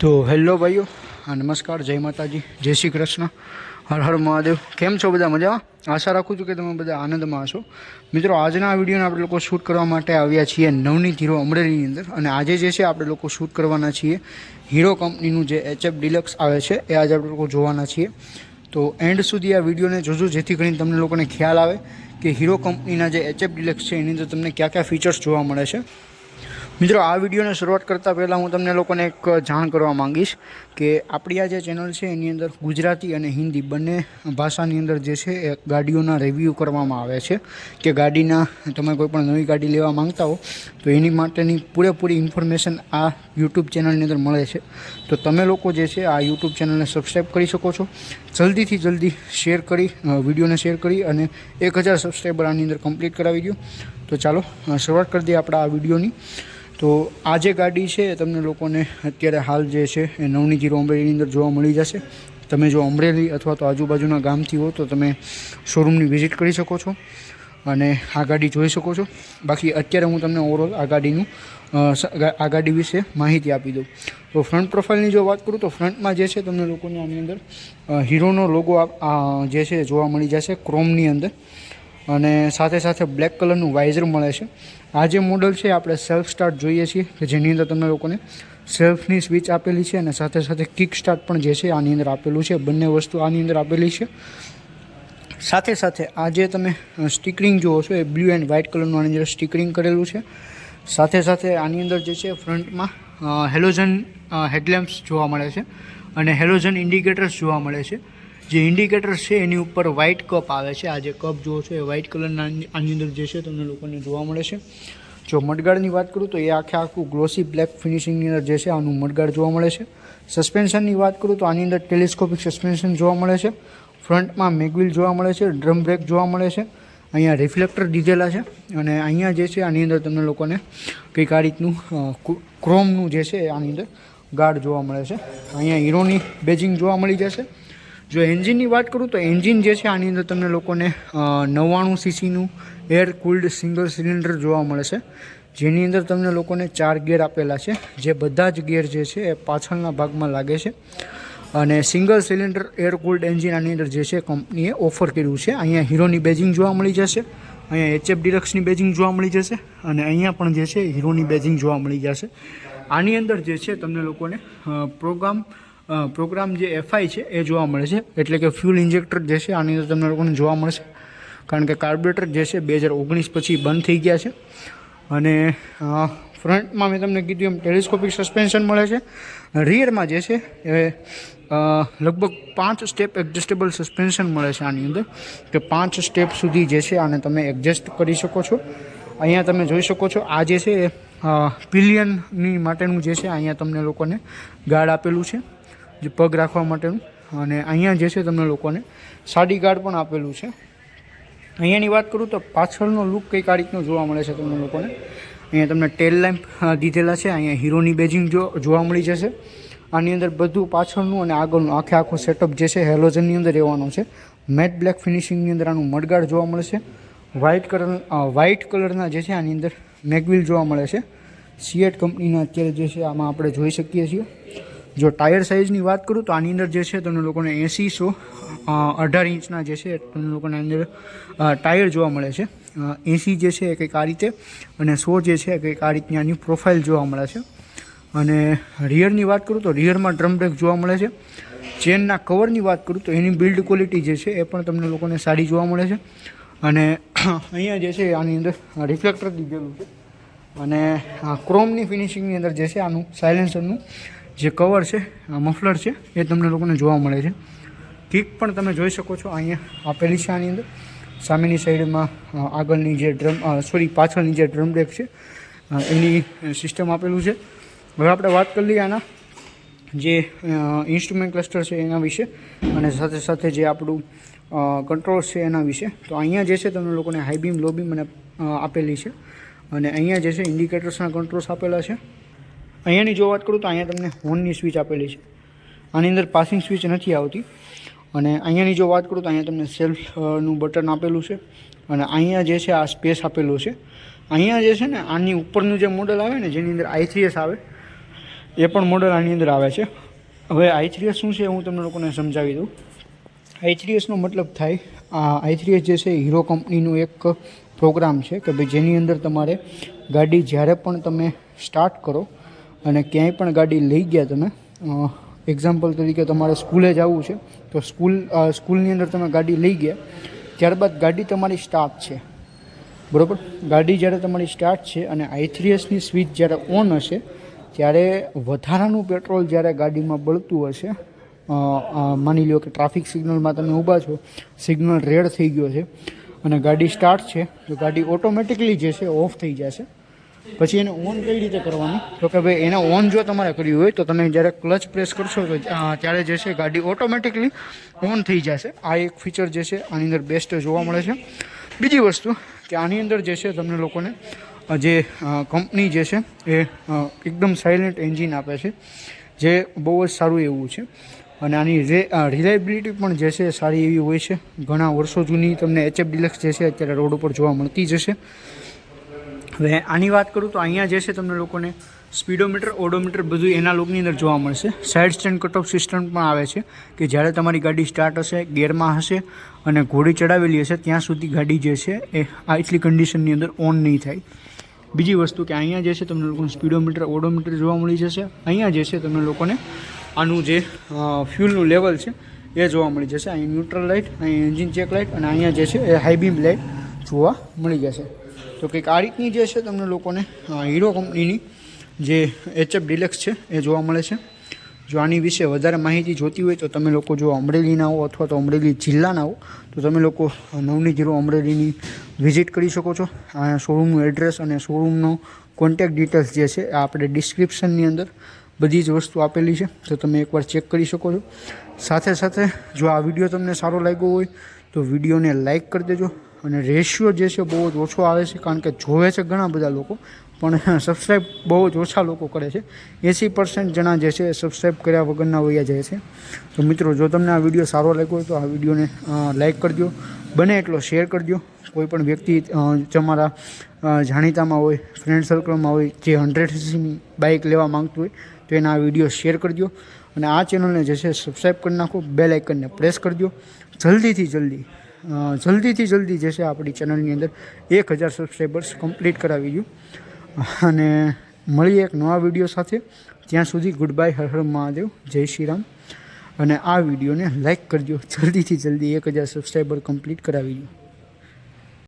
તો હેલો ભાઈઓ, નમસ્કાર, જય માતાજી, જય શ્રી કૃષ્ણ, હર હર મહાદેવ. કેમ છો બધા? મજામાં? આશા રાખું છું કે તમે બધા આનંદમાં હશો. મિત્રો, આજના આ વિડીયોને આપણે લોકો શૂટ કરવા માટે આવ્યા છીએ નવનીત હીરો અમરેલીની અંદર. અને આજે જે છે આપણે લોકો શૂટ કરવાના છીએ હીરો કંપનીનું જે HF ડિલક્સ આવે છે એ આજે આપણે લોકો જોવાના છીએ. તો એન્ડ સુધી આ વિડીયોને જોજો, જેથી કરીને તમને લોકોને ખ્યાલ આવે કે હીરો કંપનીના જે HF ડિલક્સ છે એની અંદર તમને કયા કયા ફીચર્સ જોવા મળે છે. મિત્રો, આ વિડીયોને શરૂઆત કરતાં પહેલાં હું તમને લોકોને એક જાણ કરવા માંગીશ કે આપણી આ જે ચેનલ છે એની અંદર ગુજરાતી અને હિન્દી બંને ભાષાની અંદર જે છે એ ગાડીઓના રિવ્યૂ કરવામાં આવે છે. કે ગાડીના તમે કોઈ પણ નવી ગાડી લેવા માંગતા હો તો એની માટેની પૂરેપૂરી ઇન્ફોર્મેશન આ યુટ્યુબ ચેનલની અંદર મળે છે. તો તમે લોકો જે છે આ યુટ્યુબ ચેનલને સબસ્ક્રાઈબ કરી શકો છો. જલ્દીથી જલ્દી શેર કરી વિડીયોને શેર કરી અને 1000 સબસ્ક્રાઈબર આની અંદર કમ્પ્લીટ કરાવી દો. તો ચાલો શરૂઆત કરી દઈએ આપણા આ વિડીયોની. તો આ જે ગાડી છે એ તમને લોકોને અત્યારે હાલ જે છે એ નવનીત હીરો અમરેલીની અંદર જોવા મળી જશે. તમે જો અમરેલી અથવા તો આજુબાજુના ગામથી હો તો તમે શોરૂમની વિઝિટ કરી શકો છો અને આ ગાડી જોઈ શકો છો. બાકી અત્યારે હું તમને ઓવરઓલ આ ગાડી વિશે માહિતી આપી દઉં. તો ફ્રન્ટ પ્રોફાઇલની જો વાત કરું તો ફ્રન્ટમાં જે છે તમને લોકોને આની અંદર હીરોનો લોગો જે છે જોવા મળી જશે ક્રોમની અંદર, અને સાથે સાથે બ્લેક કલરનું વાઇઝર મળે છે. આ જે મોડલ છે આપણે સેલ્ફ સ્ટાર્ટ જોઈએ છીએ કે જેની અંદર તમને લોકોને સેલ્ફની સ્વિચ આપેલી છે અને સાથે સાથે કિક સ્ટાર્ટ પણ જે છે આની અંદર આપેલું છે. બંને વસ્તુ આની અંદર આપેલી છે. સાથે સાથે આ જે તમે સ્ટીકરિંગ જુઓ છો એ બ્લુ એન્ડ વ્હાઇટ કલરનું આની અંદર સ્ટીકરિંગ કરેલું છે. સાથે સાથે આની અંદર જે છે ફ્રન્ટમાં હેલોજન હેડલેમ્પ્સ જોવા મળે છે અને હેલોજન ઇન્ડિકેટર્સ જોવા મળે છે. જે ઇન્ડિકેટર્સ છે એની ઉપર વ્હાઇટ કપ આવે છે. આ જે કપ જુઓ છો એ વ્હાઇટ કલરના આની અંદર જે છે તમને લોકોને જોવા મળે છે. જો મડગાર્ડની વાત કરું તો એ આખું ગ્લોસી બ્લેક ફિનિશિંગની અંદર જે છે આનું મડગાર્ડ જોવા મળે છે. સસ્પેન્શનની વાત કરું તો આની અંદર ટેલિસ્કોપિક સસ્પેન્શન જોવા મળે છે. ફ્રન્ટમાં મેગવિલ જોવા મળે છે, ડ્રમ બ્રેક જોવા મળે છે, અહીંયા રિફ્લેક્ટર દીધેલા છે અને અહીંયા જે છે આની અંદર તમને લોકોને કંઈક આ રીતનું ક્રોમનું જે છે આની અંદર ગાર્ડ જોવા મળે છે. અહીંયા હીરોની બેજિંગ જોવા મળી જશે. જો એન્જિનની વાત કરું તો એન્જિન જે છે આની અંદર તમને લોકોને 99 સીસીનું એર કુલ્ડ સિંગલ સિલિન્ડર જોવા મળે છે, જેની અંદર તમને લોકોને 4 ગિયર આપેલા છે. જે બધા જ ગિયર જે છે એ પાછળના ભાગમાં લાગે છે અને single cylinder air cooled engine આની અંદર જે છે કંપનીએ ઓફર કર્યું છે. અહીંયા હીરોની બેજિંગ જોવા મળી જશે, અહીંયા HF ડિલક્સની બેજિંગ જોવા મળી જશે અને અહીંયા પણ જે છે હીરોની બેજિંગ જોવા મળી જશે. આની અંદર જે છે તમને લોકોને પ્રોગ્રામ જે FI છે એ જોવા મળે છે, એટલે કે ફ્યુલ ઇન્જેક્ટર જે છે આની અંદર તમને લોકોને જોવા મળશે. કારણ કે કાર્બોરેટર જે છે 2019 પછી બંધ થઈ ગયા છે. અને ફ્રન્ટમાં મેં તમને કીધું એમ ટેલિસ્કોપિક સસ્પેન્શન મળે છે. રિયરમાં જે છે એ લગભગ 5 સ્ટેપ એડજસ્ટેબલ સસ્પેન્શન મળે છે આની અંદર, કે 5 સ્ટેપ સુધી જે છે આને તમે એડજસ્ટ કરી શકો છો. અહીંયા તમે જોઈ શકો છો આ જે છે પિલિયનની માટેનું જે છે અહીંયા તમને લોકોને ગાર્ડ આપેલું છે, જે પગ રાખવા માટેનું. અને અહીંયા જે છે તમને લોકોને સાડી ગાર્ડ પણ આપેલું છે. અહીંયાની વાત કરું તો પાછળનો લુક કંઈક આ રીતનો જોવા મળે છે તમને લોકોને. અહીંયા તમને ટેલ લેમ્પ દીધેલા છે. અહીંયા હીરોની બેજિંગ જોવા મળી જશે. આની અંદર બધું પાછળનું અને આગળનું આખો સેટઅપ જે છે હેલોજનની અંદર રહેવાનો છે. મેટ બ્લેક ફિનિશિંગની અંદર આનું મડગાર્ડ જોવા મળશે. વ્હાઇટ કલરના જે છે આની અંદર મેગવિલ જોવા મળે છે. સિએટ કંપનીના અત્યારે જે છે આમાં આપણે જોઈ શકીએ છીએ. જો ટાયર સાઇઝની વાત કરું તો આની અંદર જે છે તમને લોકોને 80 18 ઇંચના જે છે તમને લોકોને આની અંદર ટાયર જોવા મળે છે. 80 જે છે કંઈક આ રીતે અને 100 જે છે કંઈક આ રીતની આની પ્રોફાઇલ જોવા મળે છે. અને રિયરની વાત કરું તો રિયરમાં ડ્રમ બ્રેક જોવા મળે છે. ચેનના કવરની વાત કરું તો એની બિલ્ડ ક્વોલિટી જે છે એ પણ તમને લોકોને સારી જોવા મળે છે. અને અહીંયા જે છે આની અંદર રિફ્લેક્ટર દીધેલું છે અને ક્રોમની ફિનિશિંગની અંદર જે છે આનું સાયલેન્સરનું જે કવર છે મફલર છે એ તમને લોકોને જોવા મળે છે. કિક પણ તમે જોઈ શકો છો અહીંયા આપેલી છે આની અંદર. સામેની સાઈડમાં આગળની જે પાછળની જે ડ્રમ બ્રેક છે એની સિસ્ટમ આપેલું છે. હવે આપણે વાત કરી લઈએ આના જે ઇન્સ્ટ્રુમેન્ટ ક્લસ્ટર છે એના વિશે અને સાથે સાથે જે આપણું કંટ્રોલ્સ છે એના વિશે. તો અહીંયા જે છે તમને લોકોને હાઈ બીમ લો બીમ અને આપેલી છે અને અહીંયા જે છે ઇન્ડિકેટર્સના કંટ્રોલ્સ આપેલા છે. અહીંયાની જો વાત કરું તો અહીંયા તમને હોર્નની સ્વિચ આપેલી છે. આની અંદર પાસિંગ સ્વિચ નથી આવતી. અને અહીંયાની જો વાત કરું તો અહીંયા તમને સેલ્ફનું બટન આપેલું છે અને અહીંયા જે છે આ સ્પેસ આપેલું છે. અહીંયા જે છે ને આની ઉપરનું જે મોડલ આવે ને જેની અંદર i3s આવે એ પણ મોડલ આની અંદર આવે છે. હવે i3s શું છે હું તમને લોકોને સમજાવી દઉં. i3sનો મતલબ થાય i3s જે છે હીરો કંપનીનું એક પ્રોગ્રામ છે કે ભાઈ જેની અંદર તમારે ગાડી જ્યારે પણ તમે સ્ટાર્ટ કરો અને ક્યાંય પણ ગાડી લઈ ગયા તમે, એક્ઝામ્પલ તરીકે તમારે સ્કૂલે જવું છે તો સ્કૂલની અંદર તમે ગાડી લઈ ગયા, ત્યારબાદ ગાડી તમારી સ્ટાર્ટ છે, બરાબર. ગાડી જ્યારે તમારી સ્ટાર્ટ છે અને i3sની સ્વિચ જ્યારે ઓન હશે ત્યારે વધારાનું પેટ્રોલ જ્યારે ગાડીમાં બળતું હશે, માની લો કે ટ્રાફિક સિગ્નલમાં તમે ઊભા છો, સિગ્નલ રેડ થઈ ગયો છે અને ગાડી સ્ટાર્ટ છે, તો ગાડી ઓટોમેટિકલી જે છે ઓફ થઈ જશે. પછી એને ઓન કઈ રીતે કરવાનું, તો કે ભાઈ એને ઓન જો તમારે કર્યું હોય તો તમે જ્યારે ક્લચ પ્રેસ કરશો તો ત્યારે જે છે ગાડી ઓટોમેટિકલી ઓન થઈ જશે. આ એક ફીચર જે છે આની અંદર બેસ્ટ જોવા મળે છે. બીજી વસ્તુ કે આની અંદર જે છે તમને લોકોને જે કંપની જે છે એ એકદમ સાયલેન્ટ એન્જિન આપે છે, જે બહુ જ સારું એવું છે. અને આની રિલાયબિલિટી પણ જે છે સારી એવી હોય છે. ઘણા વર્ષો જૂની તમને HF ડિલક્સ જે છે અત્યારે રોડ ઉપર જોવા મળતી જશે. હવે આની વાત કરું તો અહીંયા જે છે તમને લોકોને સ્પીડોમીટર, ઓડોમીટર બધું એના લોકની અંદર જોવા મળશે. Side stand cut off system પણ આવે છે કે જ્યારે તમારી ગાડી સ્ટાર્ટ હશે, ગેરમાં હશે અને ઘોડી ચડાવેલી હશે ત્યાં સુધી ગાડી જે છે એ આટલી કન્ડિશનની અંદર ઓન નહીં થાય. બીજી વસ્તુ કે અહીંયા જે છે તમને લોકોને સ્પીડોમીટર, ઓડોમીટર જોવા મળી જશે. અહીંયા જે છે તમને લોકોને આનું જે ફ્યુલનું લેવલ છે એ જોવા મળી જશે. અહીં ન્યુટ્રલ લાઇટ, અહીં એન્જિન ચેક લાઇટ અને અહીંયા જે છે એ હાઈ બીમ લાઇટ જોવા મળી જશે. તો કંઈક આ રીતની જે છે તમને લોકોને હીરો કંપનીની જે HF ડિલક્સ છે એ જોવા મળે છે. જો આની વિશે વધારે માહિતી જોતી હોય તો તમે લોકો જો અમરેલીના હો અથવા તો અમરેલી જિલ્લાના હો તો તમે લોકો નવનીત હીરો અમરેલીની વિઝિટ કરી શકો છો. આ શોરૂમનું એડ્રેસ અને શોરૂમનો કોન્ટેક્ટ ડિટેલ્સ જે છે આપણે ડિસ્ક્રિપ્શનની અંદર બધી જ વસ્તુ આપેલી છે, તો તમે એકવાર ચેક કરી શકો છો. સાથે સાથે જો આ વિડીયો તમને સારો લાગ્યો હોય તો વિડીયોને લાઇક કરી દેજો. અને રેશિયો જે છે બહુ જ ઓછો આવે છે, કારણ કે જોવે છે ઘણા બધા લોકો પણ સબસ્ક્રાઈબ બહુ જ ઓછા લોકો કરે છે. 80% જણા જે છે સબસ્ક્રાઈબ કર્યા વગરના વયા જાય છે. તો મિત્રો જો તમને આ વિડીયો સારો લાગ્યો હોય તો આ વિડીયોને લાઇક કરી દો, બને એટલો શેર કરી દો. કોઈ પણ વ્યક્તિ તમારા જાણીતામાં હોય, ફ્રેન્ડ સર્કલમાં હોય જે 100cc બાઇક લેવા માંગતું હોય તો એના આ વિડીયો શેર કરી દો. અને આ ચેનલને જે છે સબસ્ક્રાઈબ કરી નાખો, બેલ આઇકનને પ્રેસ કરી દો. જલ્દીથી જલ્દી જે છે આપણી ચેનલની અંદર 1000 સબસ્ક્રાઈબર્સ કમ્પ્લીટ કરાવી દો. અને મળીએ એક નવા વિડીયો સાથે. ત્યાં સુધી ગુડ બાય, હર હર મહાદેવ, જય શ્રી રામ. અને આ વિડીયોને લાઇક કરજો, જલ્દીથી જલ્દી 1000 સબસ્ક્રાઈબર કમ્પ્લીટ કરાવી દો.